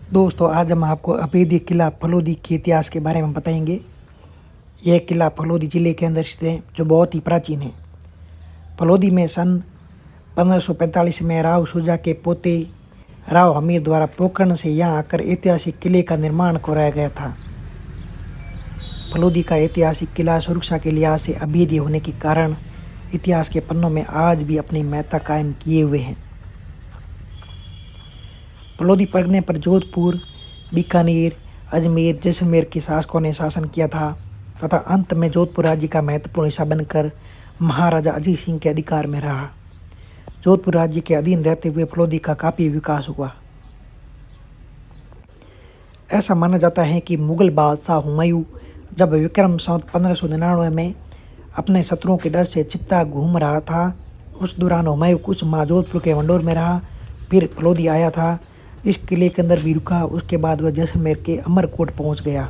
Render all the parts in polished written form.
दोस्तों आज हम आपको अबेदी किला फलोदी के इतिहास के बारे में बताएंगे। यह किला फलोदी जिले के अंदर स्थित है जो बहुत ही प्राचीन है। फलोदी में सन 1545 में राव सुजा के पोते राव हमीर द्वारा पोखरण से यहाँ आकर ऐतिहासिक किले का निर्माण कराया गया था। फलोदी का ऐतिहासिक किला सुरक्षा के लिहाज से अभेद्य होने के कारण इतिहास के पन्नों में आज भी अपनी महत्ता कायम किए हुए हैं। फलोदी परगने पर जोधपुर, बीकानेर, अजमेर, जैसलमेर के शासकों ने शासन किया था तथा अंत में जोधपुर राज्य का महत्वपूर्ण हिस्सा बनकर महाराजा अजीत सिंह के अधिकार में रहा। जोधपुर राज्य के अधीन रहते हुए फलोदी का काफ़ी विकास हुआ। ऐसा माना जाता है कि मुगल बादशाह हुमायूं जब विक्रम संवत 1599 में अपने शत्रुओं के डर से छिपता घूम रहा था, उस दौरान हुमायूं कुछ माह जोधपुर के वंडोर में रहा, फिर फलोदी आया था। इस किले के अंदर भी रुका। उसके बाद वह जैसलमेर के अमरकोट पहुंच गया।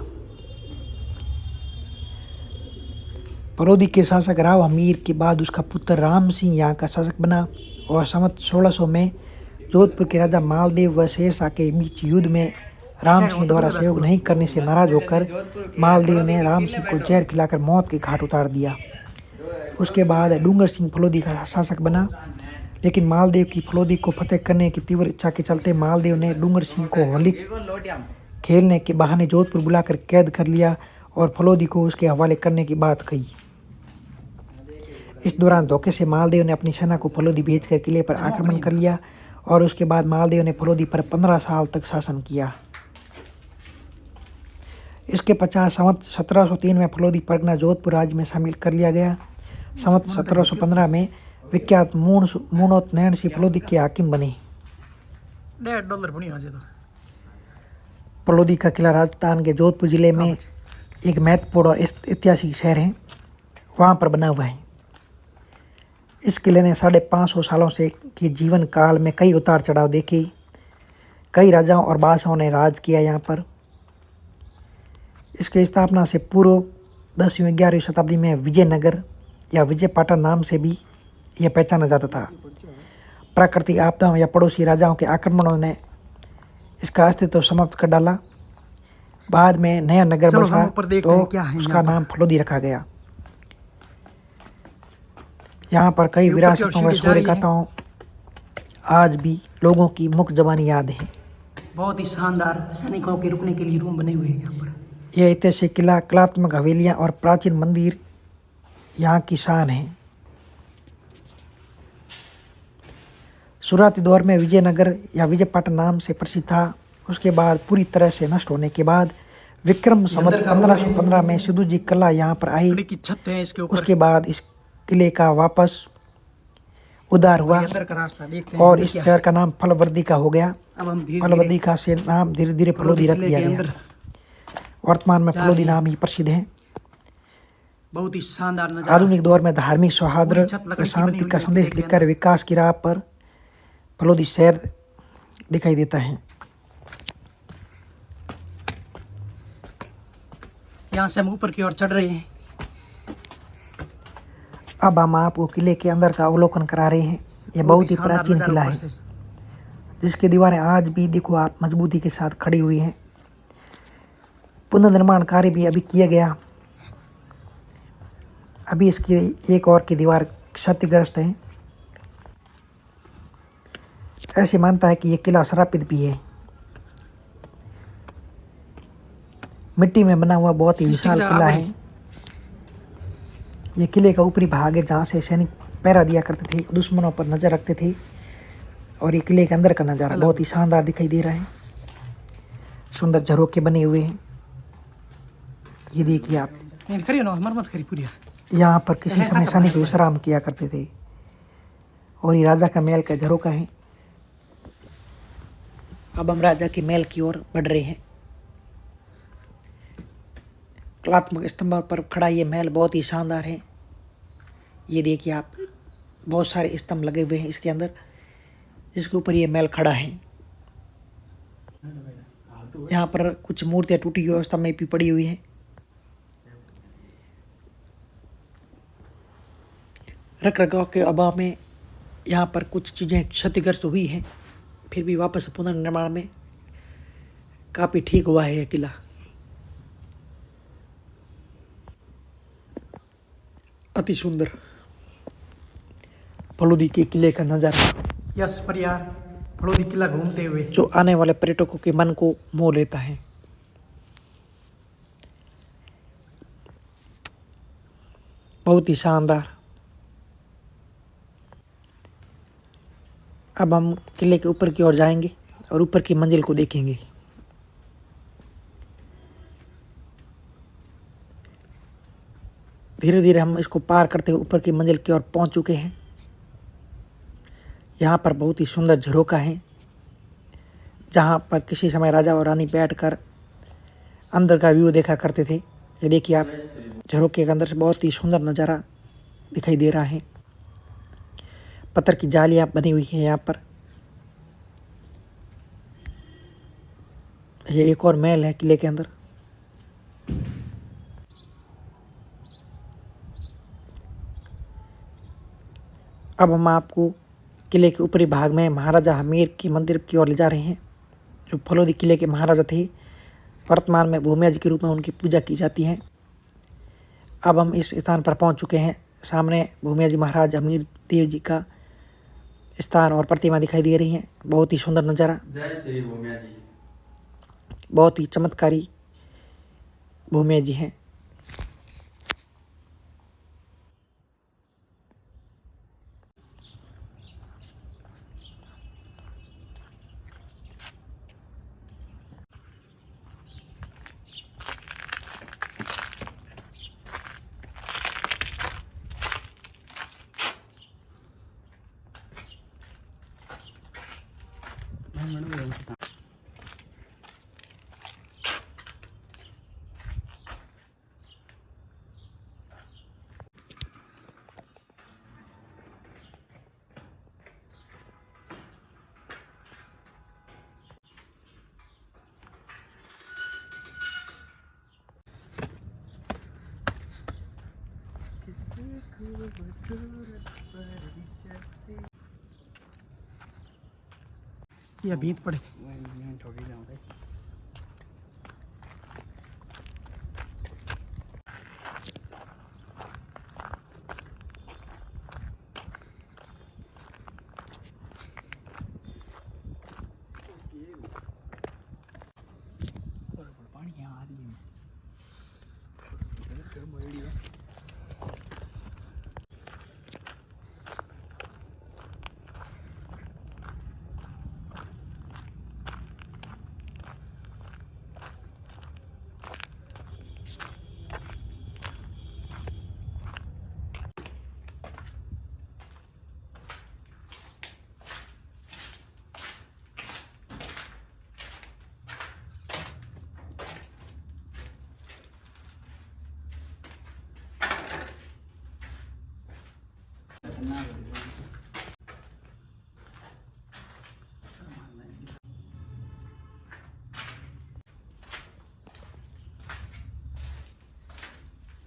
फलोदी के शासक राव हमीर के बाद उसका पुत्र राम सिंह यहाँ का शासक बना और संवत 1600 में जोधपुर के राजा मालदेव व शेरशाह के बीच युद्ध में राम सिंह द्वारा सहयोग नहीं करने से नाराज होकर मालदेव ने राम सिंह को जहर खिलाकर मौत के घाट उतार दिया। उसके बाद डूंगर सिंह फलोदी का शासक बना, लेकिन मालदेव की फलोदी को फतेह करने की तीव्र इच्छा के चलते मालदेव ने डूंगर सिंह को होली खेलने के बहाने जोधपुर बुलाकर कैद कर लिया और फलोदी को उसके हवाले करने की बात कही। इस दौरान धोखे से मालदेव ने अपनी सेना को फलोदी भेजकर किले पर आक्रमण कर लिया और उसके बाद मालदेव ने फलोदी पर 15 साल तक शासन किया। इसके पश्चात संवत 1703 में फलोदी परगना जोधपुर राज्य में शामिल कर लिया गया। संवत 1715 में विख्यात मूणोत नैन सिंह फलोदी के हाकिम बने। फलोदी का किला राजस्थान के जोधपुर जिले में एक महत्वपूर्ण और ऐतिहासिक शहर है, वहाँ पर बना हुआ है। इस किले ने 550 सालों से के जीवन काल में कई उतार चढ़ाव देखे। कई राजाओं और बादशाहों ने राज किया यहाँ पर। इसकी स्थापना से पूर्व 10वीं-11वीं शताब्दी में विजयनगर या विजयपाटन नाम से भी यह पहचाना जाता था। प्राकृतिक आपदाओं या पड़ोसी राजाओं के आक्रमणों ने इसका अस्तित्व समाप्त कर डाला। बाद में नया नगर बसा तो उसका नाम फलोदी रखा गया। यहाँ पर कई विरासतों व शौर्य गाथाओं आज भी लोगों की मुख्य जबानी याद है। बहुत ही शानदार सैनिकों के रुकने के लिए रूम बने हुए हैं यहाँ पर। यह ऐतिहासिक किला, कलात्मक हवेलियाँ और प्राचीन मंदिर यहाँ की शान है। शुरुआती दौर में विजयनगर या विजयपाटन नाम से प्रसिद्ध था। उसके बाद पूरी तरह से नष्ट होने के बाद विक्रम संवत 1515 में सिद्धू जी कला यहाँ पर आई। उसके बाद इस किले का वापस उद्धार हुआ और इस शहर का नाम फलवर्दी का हो गया। फलवर्दी का से नाम धीरे धीरे फलोदी रख दिया गया। वर्तमान में फलोदी नाम ही प्रसिद्ध है। बहुत ही शानदार नजारा। आधुनिक दौर में धार्मिक सौहार्द और शांति का संदेश लिखकर विकास की राह पर फलोदी शहर दिखाई देता है। यहाँ से हम ऊपर की ओर चढ़ रहे हैं। अब हम आपको किले के अंदर का अवलोकन करा रहे हैं। यह बहुत ही प्राचीन किला है जिसकी दीवारें आज भी देखो आप मजबूती के साथ खड़ी हुई हैं। पुनर्निर्माण कार्य भी अभी किया गया। अभी इसकी एक और की दीवार क्षतिग्रस्त है। ऐसे मानता है कि यह किला श्रापित भी है। मिट्टी में बना हुआ बहुत ही विशाल किला है। यह किले का ऊपरी भाग है जहाँ से सैनिक पहरा दिया करते थे, दुश्मनों पर नज़र रखते थे। और ये किले के अंदर का नज़ारा बहुत ही शानदार दिखाई दे रहा है। सुंदर झरोखे बने हुए हैं। ये देखिए आप, यहाँ पर किसी समय सैनिक विश्राम किया करते थे। और ये राजा का महल का झरोखा है। अब हम राजा के महल की ओर बढ़ रहे हैं। कलात्मक स्तंभ पर खड़ा ये महल बहुत ही शानदार है। ये देखिए आप, बहुत सारे स्तंभ लगे हुए हैं इसके अंदर, जिसके ऊपर ये महल खड़ा है। यहाँ पर कुछ मूर्तियाँ टूटी हुई अवस्था में भी पड़ी हुई हैं। रख रखाव के अभाव में यहाँ पर कुछ चीज़ें क्षतिग्रस्त हुई हैं, फिर भी वापस पुनर्निर्माण में काफ़ी ठीक हुआ है ये किला। अति सुंदर फलूदी के किले का नज़ारा यस परियार, फड़ोदी किला घूमते हुए जो आने वाले पर्यटकों के मन को मोह लेता है। बहुत ही शानदार। अब हम किले के ऊपर की ओर जाएंगे और ऊपर की मंजिल को देखेंगे। धीरे धीरे हम इसको पार करते हुए ऊपर की मंजिल की ओर पहुंच चुके हैं। यहाँ पर बहुत ही सुंदर झरोखा है, जहाँ पर किसी समय राजा और रानी बैठकर अंदर का व्यू देखा करते थे। ये देखिए आप, झरोखे के अंदर से बहुत ही सुंदर नज़ारा दिखाई दे रहा है। पत्थर की जालियाँ बनी हुई हैं यहाँ पर। ये एक और महल है किले के अंदर। अब हम आपको किले के ऊपरी भाग में महाराजा हमीर की मंदिर की ओर ले जा रहे हैं, जो फलौदी किले के महाराजा थे। वर्तमान में भूमिया जी के रूप में उनकी पूजा की जाती है। अब हम इस स्थान पर पहुंच चुके हैं। सामने भूमिया जी महाराज हमीर देव जी का स्थान और प्रतिमा दिखाई दे रही है। बहुत ही सुंदर नज़ारा। जय श्री भूमिया जी। बहुत ही चमत्कारी भूमिया जी हैं। या भीत पड़े।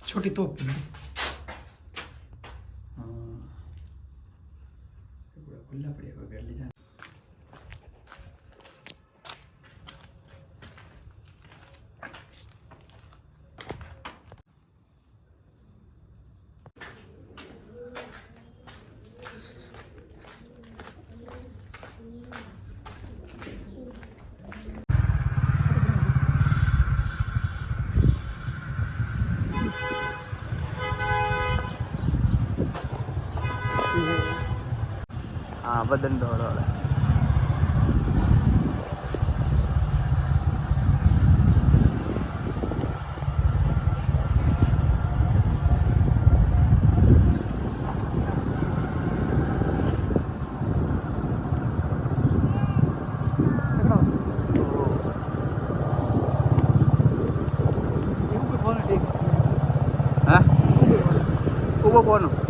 छोटी तोप की बड़ी। पूरा खुला पड़ेगा घर ले जाना। हाँ बदन दौड़ रहा है। हाँ? वो कौन?